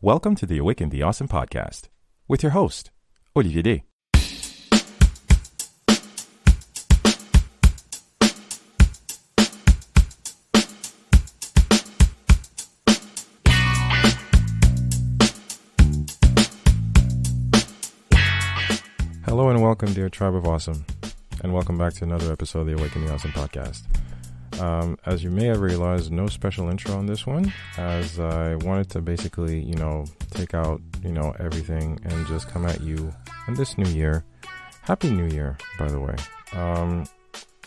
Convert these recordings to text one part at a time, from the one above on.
Welcome to the Awaken the Awesome podcast with your host, Olivier Day. Hello and welcome, dear Tribe of Awesome, and welcome back to another episode of the Awaken the Awesome podcast. As you may have realized, no special intro on this one, as I wanted to basically, take out, everything and just come at you in this new year. Happy New Year, by the way.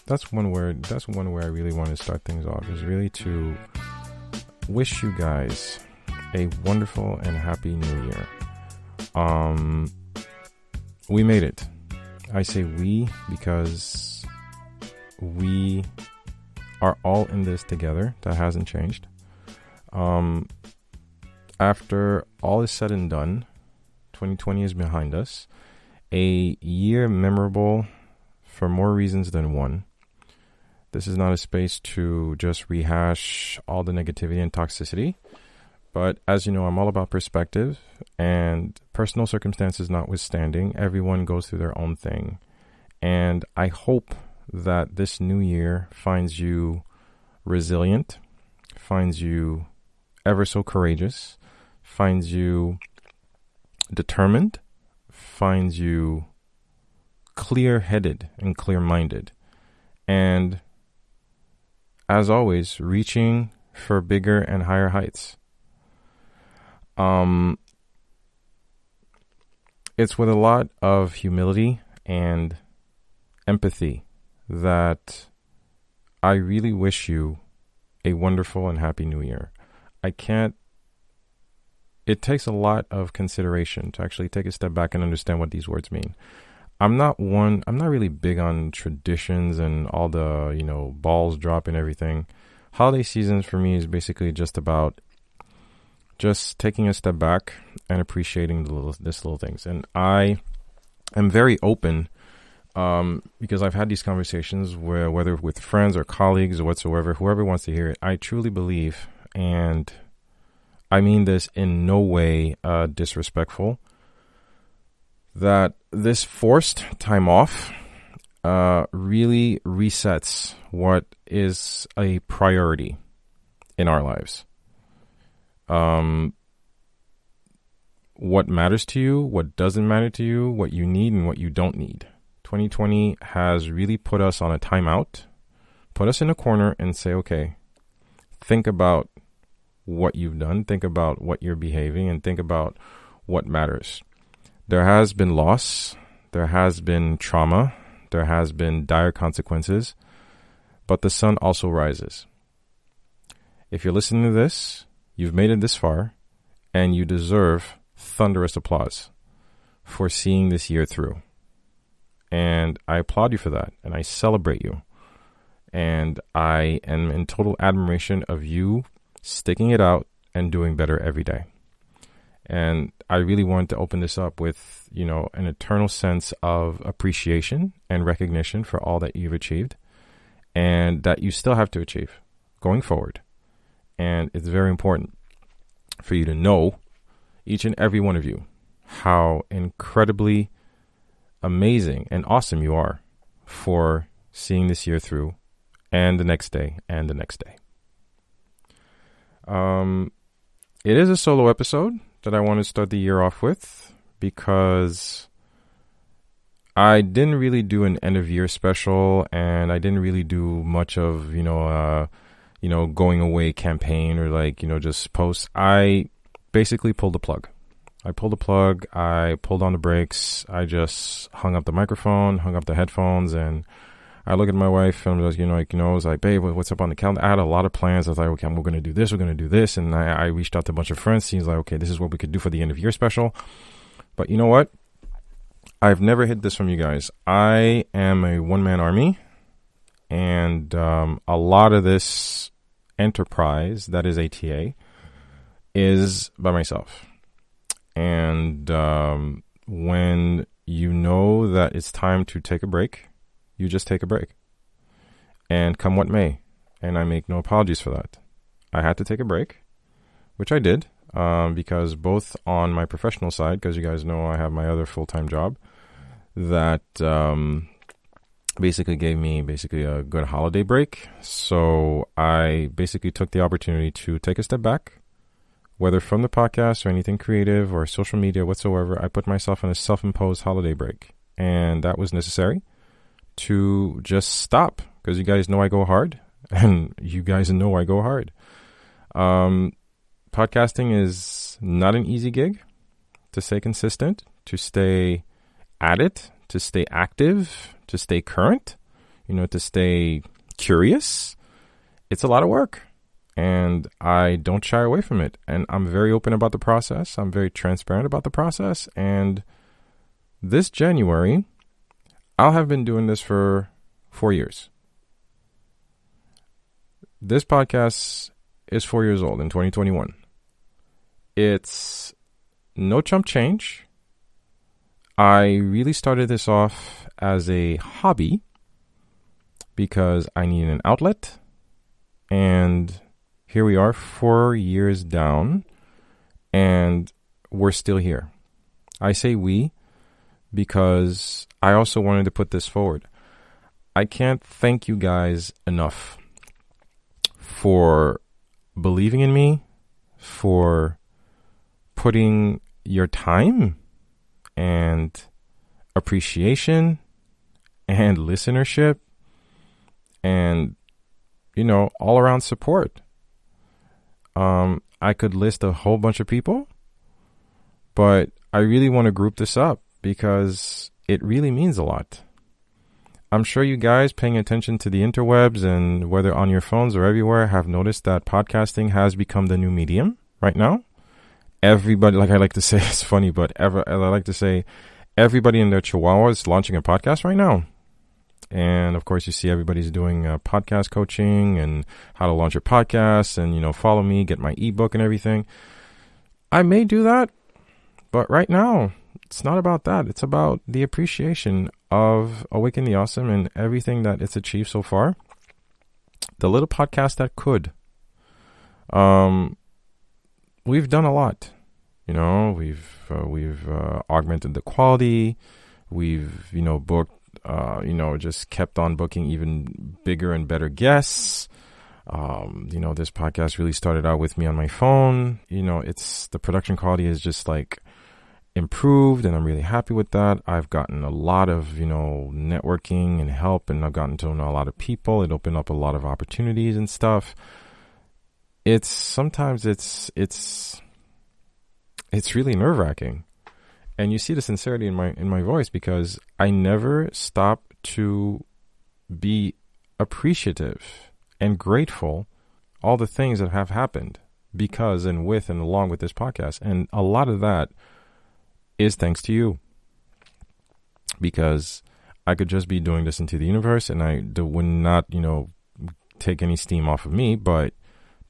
That's one way I really want to start things off, is really to wish you guys a wonderful and happy New Year. We made it. I say we because we are all in this together. That hasn't changed. After all is said and done, 2020 is behind us. A year memorable for more reasons than one. This is not a space to just rehash all the negativity and toxicity. But as you know, I'm all about perspective, and personal circumstances notwithstanding, everyone goes through their own thing. And I hope that this new year finds you resilient, finds you ever so courageous, finds you determined, finds you clear-headed and clear-minded. And as always, reaching for bigger and higher heights. It's with a lot of humility and empathy that I really wish you a wonderful and happy New Year. It takes a lot of consideration to actually take a step back and understand what these words mean. I'm not really big on traditions and all the, balls drop and everything. Holiday seasons for me is basically just about just taking a step back and appreciating this little things. And I am very open because I've had these conversations where, whether with friends or colleagues or whatsoever, whoever wants to hear it, I truly believe, and I mean this in no way disrespectful, that this forced time off really resets what is a priority in our lives. What matters to you, what doesn't matter to you, what you need and what you don't need. 2020 has really put us on a timeout, put us in a corner and say, okay, think about what you've done, think about what you're behaving, and think about what matters. There has been loss, there has been trauma, there has been dire consequences, but the sun also rises. If you're listening to this, you've made it this far, and you deserve thunderous applause for seeing this year through. And I applaud you for that, and I celebrate you. And I am in total admiration of you sticking it out and doing better every day. And I really wanted to open this up with, an eternal sense of appreciation and recognition for all that you've achieved and that you still have to achieve going forward. And it's very important for you to know, each and every one of you, how incredibly amazing and awesome you are for seeing this year through, and the next day and the next day. It is a solo episode that I want to start the year off with because I didn't really do an end of year special, and I didn't really do much of, going away campaign or just posts. I basically pulled the plug. I pulled on the brakes. I just hung up the microphone, hung up the headphones, and I look at my wife and I was like, babe, what's up on the calendar? I had a lot of plans. I was like, okay, we're going to do this. We're going to do this. And I reached out to a bunch of friends. Seems like, okay, this is what we could do for the end of year special. But you know what? I've never hid this from you guys. I am a one-man army, and a lot of this enterprise that is ATA is by myself. And when you know that it's time to take a break, you just take a break. And come what may. And I make no apologies for that. I had to take a break, which I did. because both on my professional side, because you guys know I have my other full-time job that basically gave me a good holiday break. So I basically took the opportunity to take a step back, whether from the podcast or anything creative or social media whatsoever. I put myself on a self-imposed holiday break, and that was necessary to just stop, because you guys know I go hard, and you guys know I go hard. Podcasting is not an easy gig, to stay consistent, to stay at it, to stay active, to stay current, to stay curious. It's a lot of work, and I don't shy away from it. And I'm very open about the process. I'm very transparent about the process. And this January, I'll have been doing this for 4 years. This podcast is 4 years old in 2021. It's no chump change. I really started this off as a hobby because I needed an outlet. And here we are 4 years down, and we're still here. I say we because I also wanted to put this forward. I can't thank you guys enough for believing in me, for putting your time and appreciation and listenership and, all around support. I could list a whole bunch of people, but I really want to group this up because it really means a lot. I'm sure you guys paying attention to the interwebs, and whether on your phones or everywhere, have noticed that podcasting has become the new medium right now. Everybody, like I like to say, it's funny, but I like to say everybody in their chihuahua is launching a podcast right now. And of course, you see everybody's doing podcast coaching and how to launch your podcast and, follow me, get my ebook and everything. I may do that, but right now, it's not about that. It's about the appreciation of Awaken the Awesome and everything that it's achieved so far. The little podcast that could. We've done a lot. We've augmented the quality. We've, booked, just kept on booking even bigger and better guests. This podcast really started out with me on my phone. It's the production quality is just like improved, and I'm really happy with that. I've gotten a lot of, networking and help, and I've gotten to know a lot of people. It opened up a lot of opportunities and stuff. Sometimes it's really nerve-wracking. And you see the sincerity in my voice, because I never stop to be appreciative and grateful all the things that have happened because and with and along with this podcast. And a lot of that is thanks to you, because I could just be doing this into the universe and I would not, take any steam off of me. But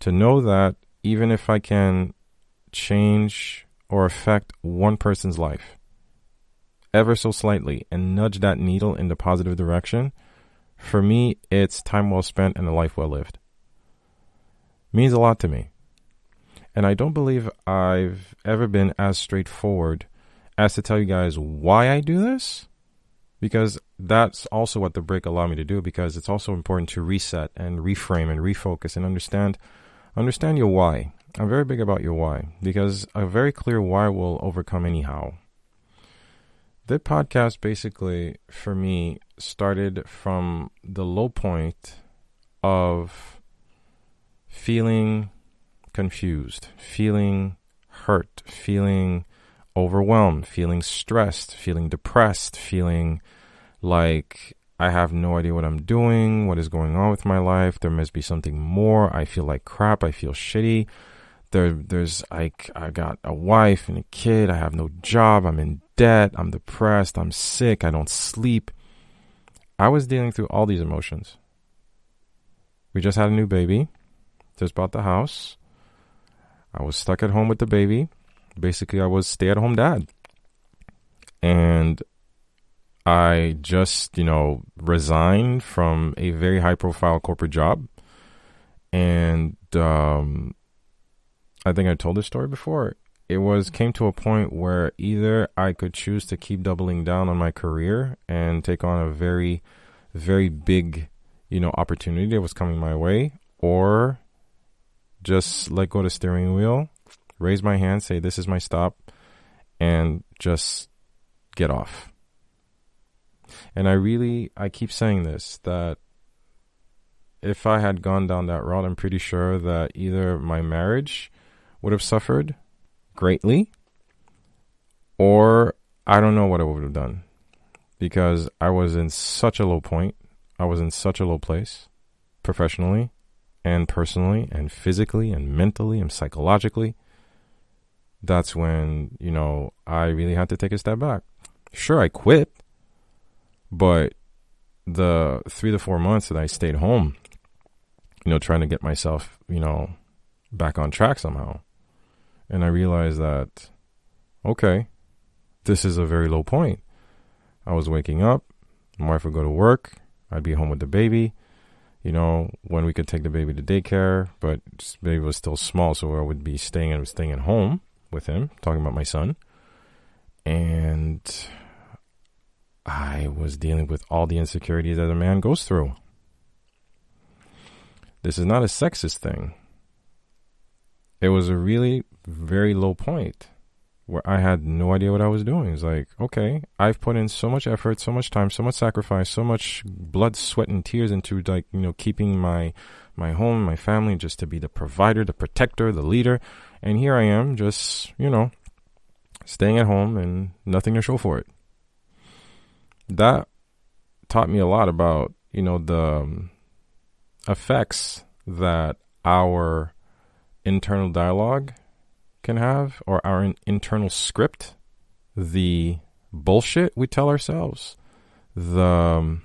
to know that even if I can change or affect one person's life ever so slightly and nudge that needle in the positive direction, for me, it's time well spent and a life well lived. Means a lot to me. And I don't believe I've ever been as straightforward as to tell you guys why I do this, because that's also what the break allowed me to do, because it's also important to reset and reframe and refocus and understand your why. I'm very big about your why, because a very clear why will overcome any how. The podcast basically, for me, started from the low point of feeling confused, feeling hurt, feeling overwhelmed, feeling stressed, feeling depressed, feeling like I have no idea what I'm doing, what is going on with my life. There must be something more. I feel like crap. I feel shitty. I got a wife and a kid. I have no job. I'm in debt. I'm depressed. I'm sick. I don't sleep. I was dealing through all these emotions. We just had a new baby. Just bought the house. I was stuck at home with the baby. Basically, I was stay-at-home dad. And I just, resigned from a very high-profile corporate job. And I think I told this story before. Came to a point where either I could choose to keep doubling down on my career and take on a very, very big, opportunity that was coming my way, or just let go of the steering wheel, raise my hand, say, this is my stop, and just get off. And I keep saying this, that if I had gone down that route, I'm pretty sure that either my marriage would have suffered greatly, or I don't know what I would have done, because I was in such a low point. I was in such a low place, professionally and personally and physically and mentally and psychologically. That's when, I really had to take a step back. Sure, I quit, but the 3 to 4 months that I stayed home, trying to get myself, back on track somehow. And I realized that, okay, this is a very low point. I was waking up, my wife would go to work, I'd be home with the baby, when we could take the baby to daycare, but the baby was still small, so I would be staying at home with him, talking about my son. And I was dealing with all the insecurities that a man goes through. This is not a sexist thing. It was a really very low point where I had no idea what I was doing. It's like, okay, I've put in so much effort, so much time, so much sacrifice, so much blood, sweat, and tears into keeping my home, my family, just to be the provider, the protector, the leader. And here I am just, staying at home and nothing to show for it. That taught me a lot about, the effects that our internal dialogue can have, or our internal script, the bullshit we tell ourselves, the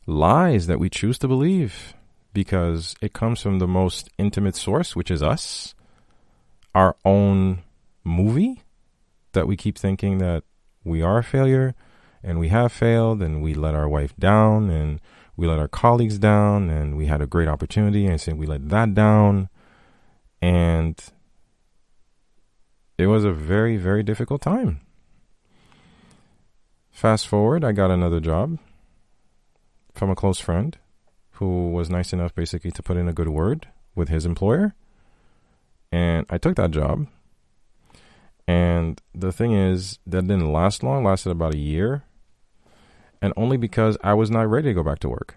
lies that we choose to believe, because it comes from the most intimate source, which is us, our own movie, that we keep thinking that we are a failure and we have failed and we let our wife down and we let our colleagues down and we had a great opportunity and we let that down. And it was a very, very difficult time. Fast forward, I got another job from a close friend who was nice enough basically to put in a good word with his employer. And I took that job. And the thing is, that didn't last long, lasted about a year. And only because I was not ready to go back to work.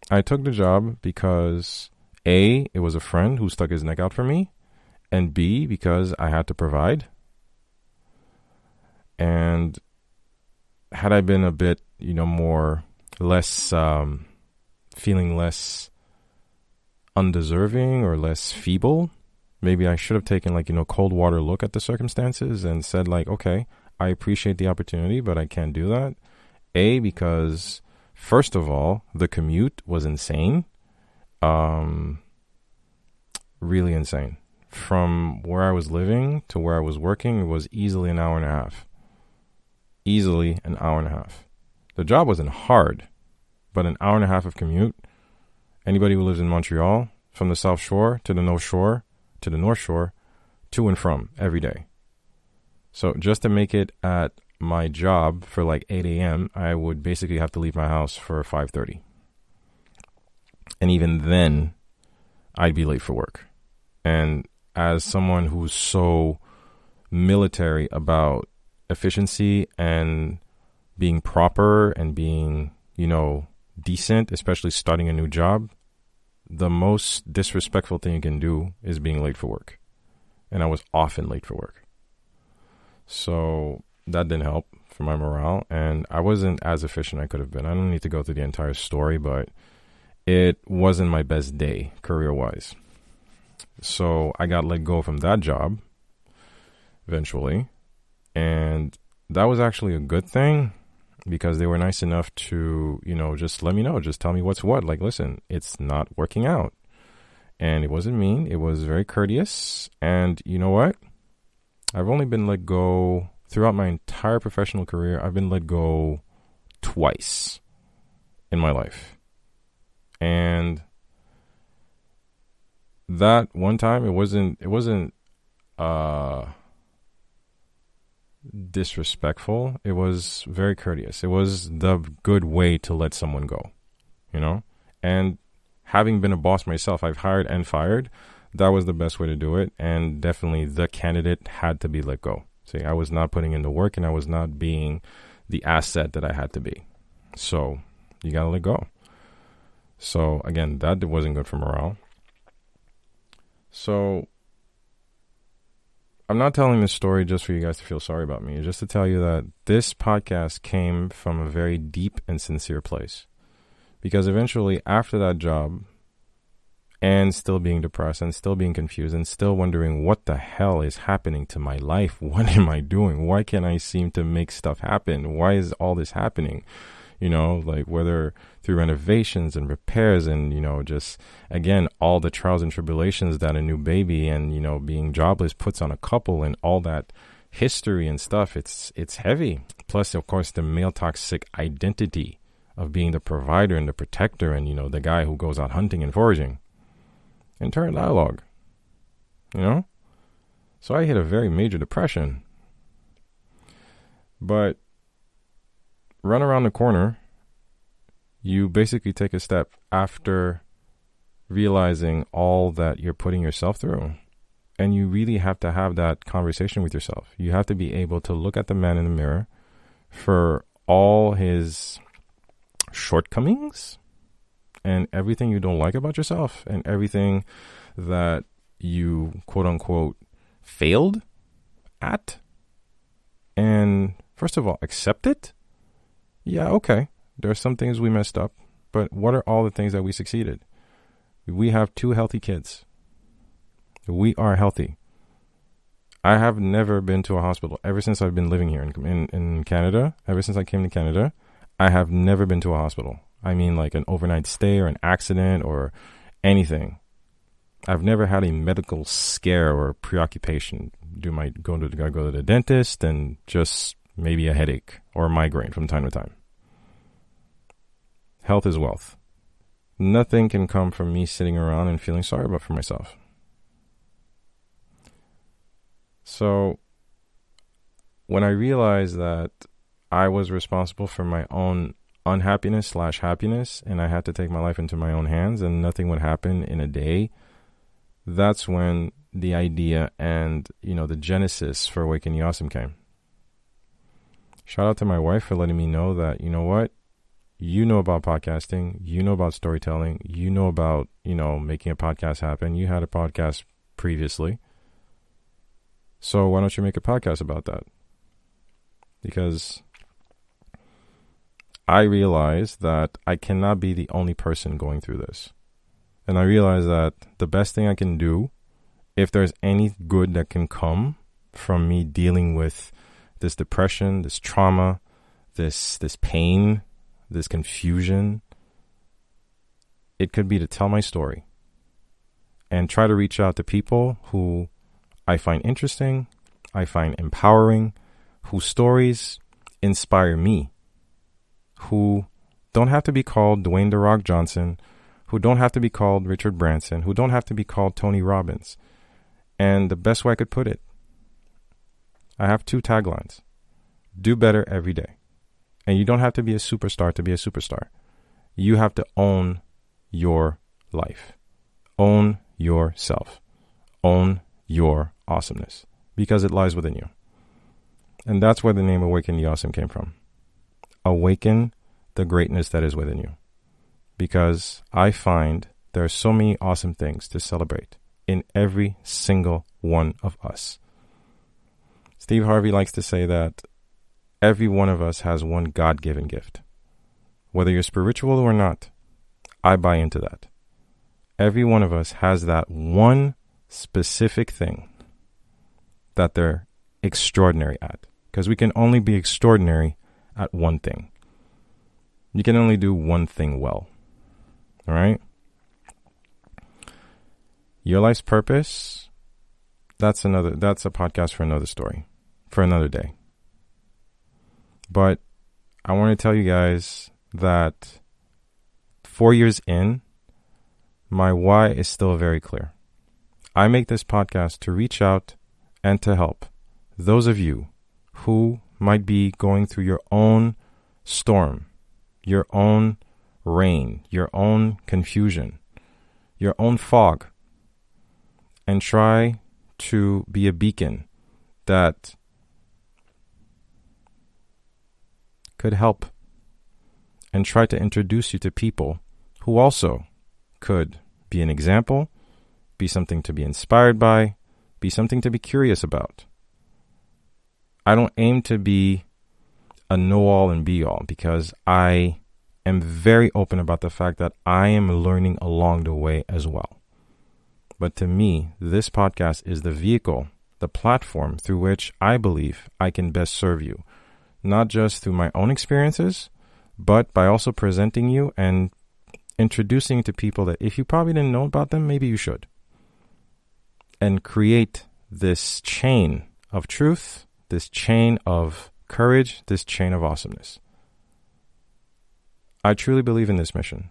I took the job because A, it was a friend who stuck his neck out for me. And B, because I had to provide. And had I been a bit, less, feeling less undeserving or less feeble, maybe I should have taken cold water look at the circumstances and said okay, I appreciate the opportunity, but I can't do that. A, because first of all, the commute was insane. Really insane. From where I was living to where I was working, it was easily an hour and a half. Easily an hour and a half. The job wasn't hard, but an hour and a half of commute. Anybody who lives in Montreal, from the South Shore to the North Shore, to the North Shore, to and from every day. So just to make it at my job for 8 a.m., I would basically have to leave my house for 5:30. And even then, I'd be late for work. And as someone who's so military about efficiency and being proper and being, decent, especially starting a new job, the most disrespectful thing you can do is being late for work. And I was often late for work. So that didn't help for my morale. And I wasn't as efficient I could have been. I don't need to go through the entire story, but it wasn't my best day career-wise. So I got let go from that job eventually. And that was actually a good thing, because they were nice enough to, just let me know, just tell me what's what. Listen, it's not working out. And it wasn't mean. It was very courteous. And you know what? I've only been let go throughout my entire professional career. I've been let go twice in my life. And that one time, it wasn't uh disrespectful. It was very courteous. It was the good way to let someone go, you know? And having been a boss myself, I've hired and fired. That was the best way to do it. And definitely the candidate had to be let go. See, I was not putting in the work and I was not being the asset that I had to be. So you got to let go. So again, that wasn't good for morale. So I'm not telling this story just for you guys to feel sorry about me. It's just to tell you that this podcast came from a very deep and sincere place. Because eventually, after that job, and still being depressed and still being confused and still wondering what the hell is happening to my life, what am I doing? Why can't I seem to make stuff happen? Why is all this happening? You know, like whether through renovations and repairs and, you know, just, again, all the trials and tribulations that a new baby and, you know, being jobless puts on a couple and all that history and stuff, it's heavy. Plus, of course, the male toxic identity of being the provider and the protector and, you know, the guy who goes out hunting and foraging. Internal dialogue, you know? So I hit a very major depression. But run around the corner, you basically take a step after realizing all that you're putting yourself through. And you really have to have that conversation with yourself. You have to be able to look at the man in the mirror for all his shortcomings and everything you don't like about yourself and everything that you, quote unquote, failed at. And first of all, accept it. Yeah, okay. There's some things we messed up, but what are all the things that we succeeded? We have 2 healthy kids. We are healthy. I have never been to a hospital ever since I've been living here in Canada. Ever since I came to Canada, I have never been to a hospital. I mean, like an overnight stay or an accident or anything. I've never had a medical scare or preoccupation. I go to the dentist and just maybe a headache or a migraine from time to time. Health is wealth. Nothing can come from me sitting around and feeling sorry for myself. So when I realized that I was responsible for my own unhappiness/happiness and I had to take my life into my own hands and nothing would happen in a day, that's when the idea and, you know, the genesis for Awaken the Awesome came. Shout out to my wife for letting me know that, you know what, you know about podcasting, you know about storytelling, you know about, you know, making a podcast happen. You had a podcast previously. So why don't you make a podcast about that? Because I realized that I cannot be the only person going through this. And I realized that the best thing I can do, if there's any good that can come from me dealing with this depression, this trauma, this pain, this confusion, it could be to tell my story and try to reach out to people who I find interesting, I find empowering, whose stories inspire me, who don't have to be called Dwayne "The Rock" Johnson, who don't have to be called Richard Branson, who don't have to be called Tony Robbins. And the best way I could put it, I have 2 taglines. Do better every day. And you don't have to be a superstar to be a superstar. You have to own your life. Own yourself. Own your awesomeness. Because it lies within you. And that's where the name Awaken the Awesome came from. Awaken the greatness that is within you. Because I find there are so many awesome things to celebrate in every single one of us. Steve Harvey likes to say that every one of us has one God-given gift. Whether you're spiritual or not, I buy into that. Every one of us has that one specific thing that they're extraordinary at. Because we can only be extraordinary at one thing. You can only do one thing well. All right? Your life's purpose, that's a podcast for another story, for another day. But I want to tell you guys that 4 years in, my why is still very clear. I make this podcast to reach out and to help those of you who might be going through your own storm, your own rain, your own confusion, your own fog, and try to be a beacon that could help, and try to introduce you to people who also could be an example, be something to be inspired by, be something to be curious about. I don't aim to be a know-all and be-all, because I am very open about the fact that I am learning along the way as well. But to me, this podcast is the vehicle, the platform through which I believe I can best serve you, not just through my own experiences, but by also presenting you and introducing you to people that if you probably didn't know about them, maybe you should. And create this chain of truth, this chain of courage, this chain of awesomeness. I truly believe in this mission.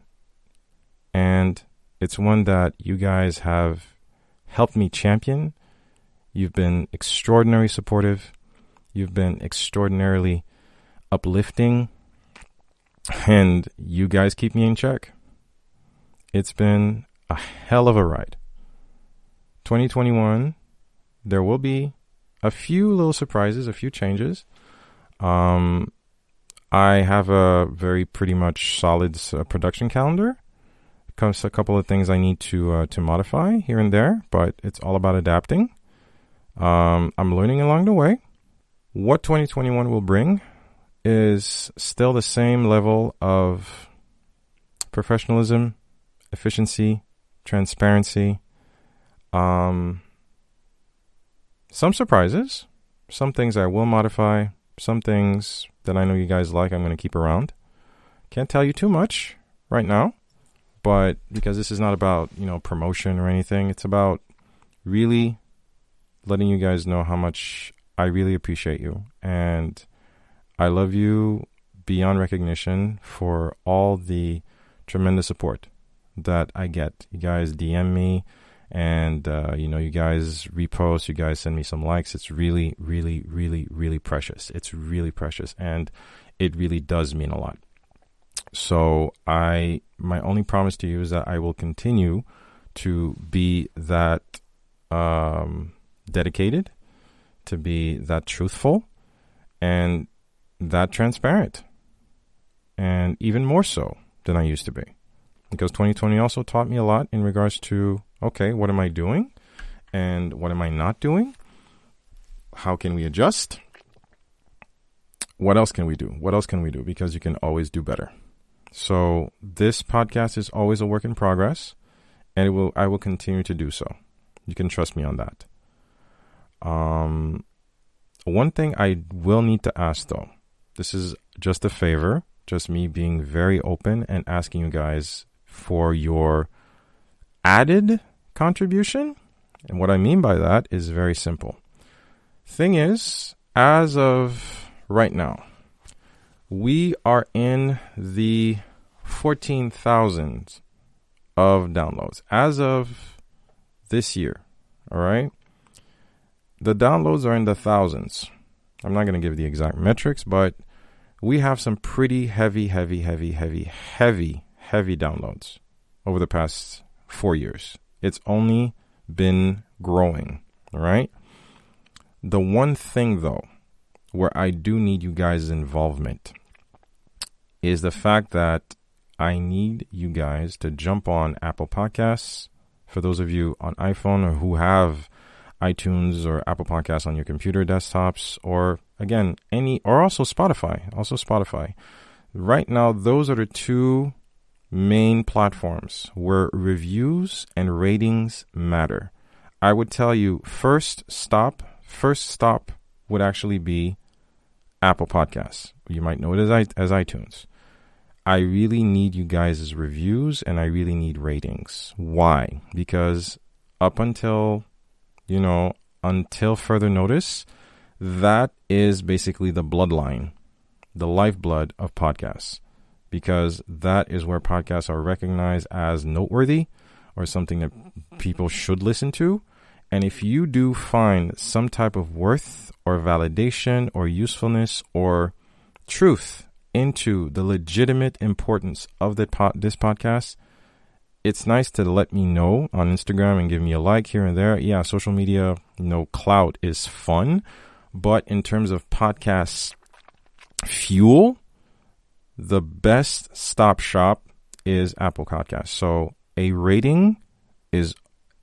And it's one that you guys have helped me champion. You've been extraordinarily supportive. You've been extraordinarily uplifting. And you guys keep me in check. It's been a hell of a ride. 2021, there will be a few little surprises, a few changes. I have a very pretty much solid production calendar. Comes a couple of things I need to modify here and there, but it's all about adapting. I'm learning along the way. What 2021 will bring is still the same level of professionalism, efficiency, transparency. Some surprises, some things I will modify, some things that I know you guys like I'm going to keep around. Can't tell you too much right now, but because this is not about, promotion or anything, it's about really letting you guys know how much I really appreciate you. And I love you beyond recognition for all the tremendous support that I get. You guys DM me and, you guys repost, you guys send me some likes. It's really, really, really, really precious. It's really precious. And it really does mean a lot. So my only promise to you is that I will continue to be that dedicated, to be that truthful, and that transparent, and even more so than I used to be. Because 2020 also taught me a lot in regards to, okay, what am I doing and what am I not doing? How can we adjust? What else can we do? What else can we do? Because you can always do better. So this podcast is always a work in progress, and I will continue to do so. You can trust me on that. One thing I will need to ask, though, this is just a favor, just me being very open and asking you guys for your added contribution. And what I mean by that is very simple. Thing is, as of right now, we are in the 14,000 of downloads as of this year. All right. The downloads are in the thousands. I'm not going to give the exact metrics, but we have some pretty heavy downloads over the past 4 years. It's only been growing. All right. The one thing, though, where I do need you guys' involvement is the fact that I need you guys to jump on Apple Podcasts. For those of you on iPhone or who have iTunes or Apple Podcasts on your computer desktops, or again, or also Spotify. Right now, those are the two main platforms where reviews and ratings matter. I would tell you first stop would actually be Apple Podcasts. You might know it as iTunes. I really need you guys' reviews and I really need ratings. Why? Because up until further notice, that is basically the bloodline, the lifeblood of podcasts, because that is where podcasts are recognized as noteworthy or something that people should listen to. And if you do find some type of worth or validation or usefulness or truth into the legitimate importance of this podcast, it's nice to let me know on Instagram and give me a like here and there. Yeah, social media, clout is fun. But in terms of podcast fuel, the best stop shop is Apple Podcasts. So a rating is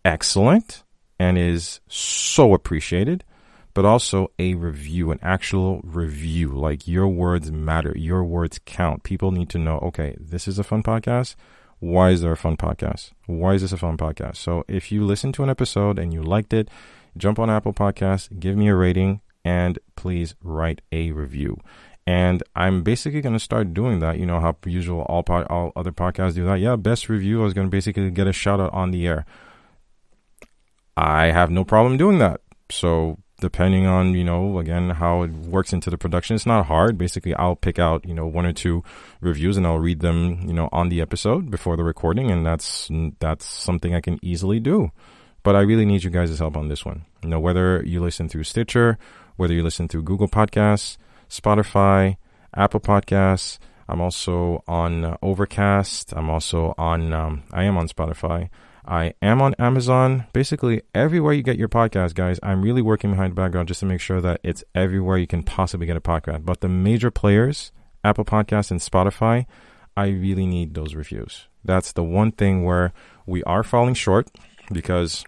excellent and is so appreciated, but also a review, an actual review. Like, your words matter. Your words count. People need to know, okay, this is a fun podcast. Why is there a fun podcast? Why is this a fun podcast? So if you listen to an episode and you liked it, jump on Apple Podcasts, give me a rating, and please write a review. And I'm basically going to start doing that. You know how usual all other podcasts do that. Yeah, best review. I was going to basically get a shout out on the air. I have no problem doing that. So depending on, again, how it works into the production, it's not hard. Basically, I'll pick out, one or two reviews and I'll read them, on the episode before the recording. And that's something I can easily do. But I really need you guys' help on this one. Whether you listen through Stitcher, whether you listen through Google Podcasts, Spotify, Apple Podcasts. I'm also on Overcast. I'm also on, I am on Spotify. I am on Amazon. Basically, everywhere you get your podcast, guys. I'm really working behind the background just to make sure that it's everywhere you can possibly get a podcast. But the major players, Apple Podcasts and Spotify, I really need those reviews. That's the one thing where we are falling short, because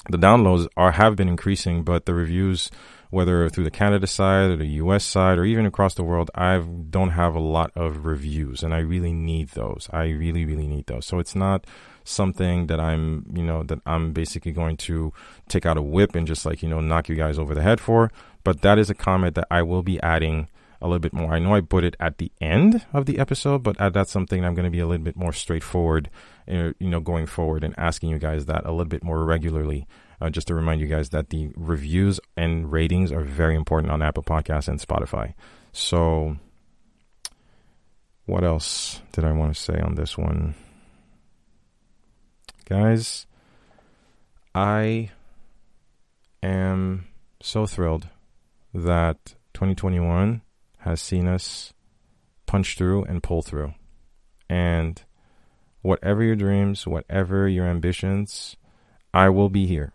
the downloads have been increasing, but the reviews, whether through the Canada side or the US side or even across the world, I don't have a lot of reviews, and I really need those. I really, really need those. So it's not something that I'm basically going to take out a whip and just knock you guys over the head for. But that is a comment that I will be adding a little bit more. I know I put it at the end of the episode, but that's something I'm going to be a little bit more straightforward, going forward, and asking you guys that a little bit more regularly. Just to remind you guys that the reviews and ratings are very important on Apple Podcasts and Spotify. So what else did I want to say on this one? Guys, I am so thrilled that 2021 has seen us punch through and pull through. And whatever your dreams, whatever your ambitions, I will be here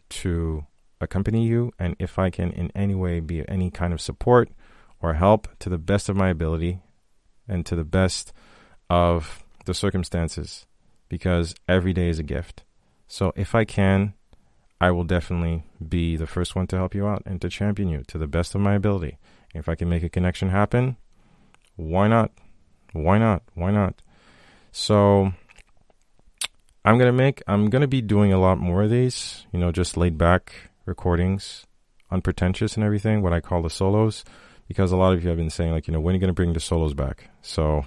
to accompany you. And if I can in any way be any kind of support or help, to the best of my ability and to the best of the circumstances, because every day is a gift. So if I can, I will definitely be the first one to help you out and to champion you to the best of my ability. If I can make a connection happen, why not? Why not? Why not? So I'm going to be doing a lot more of these, just laid back recordings, unpretentious and everything, what I call the solos, because a lot of you have been saying when are you going to bring the solos back? So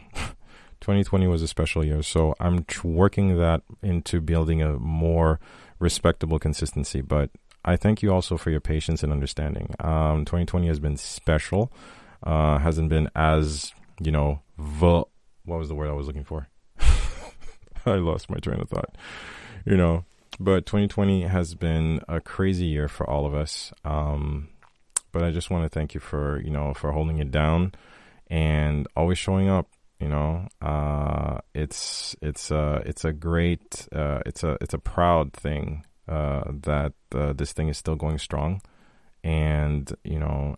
2020 was a special year. So I'm working that into building a more respectable consistency. But I thank you also for your patience and understanding. 2020 has been special. Hasn't been as, what was the word I was looking for? I lost my train of thought, but 2020 has been a crazy year for all of us. But I just want to thank you for, for holding it down and always showing up. It's a great, it's a proud thing, that, this thing is still going strong. And,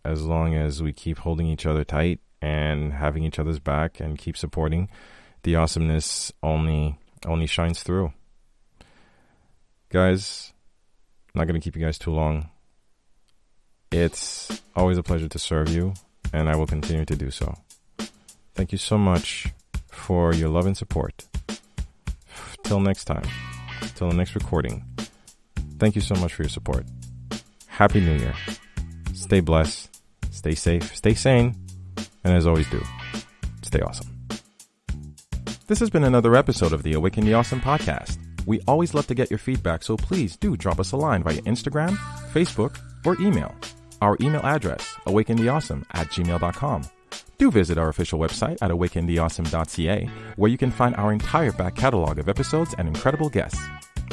as long as we keep holding each other tight and having each other's back and keep supporting, the awesomeness only shines through. Guys, I'm not going to keep you guys too long. It's always a pleasure to serve you, and I will continue to do so. Thank you so much for your love and support. Till next time, till the next recording, thank you so much for your support. Happy New Year. Stay blessed, stay safe, stay sane, and as always do, stay awesome. This has been another episode of the Awaken the Awesome podcast. We always love to get your feedback, so please do drop us a line via Instagram, Facebook, or email. Our email address, awakentheawesome@gmail.com. Do visit our official website at awakentheawesome.ca, where you can find our entire back catalog of episodes and incredible guests.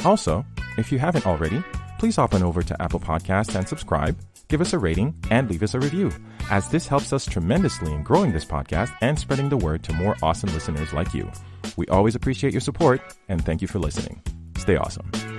Also, if you haven't already, please hop on over to Apple Podcasts and subscribe, give us a rating, and leave us a review, as this helps us tremendously in growing this podcast and spreading the word to more awesome listeners like you. We always appreciate your support, and thank you for listening. Stay awesome.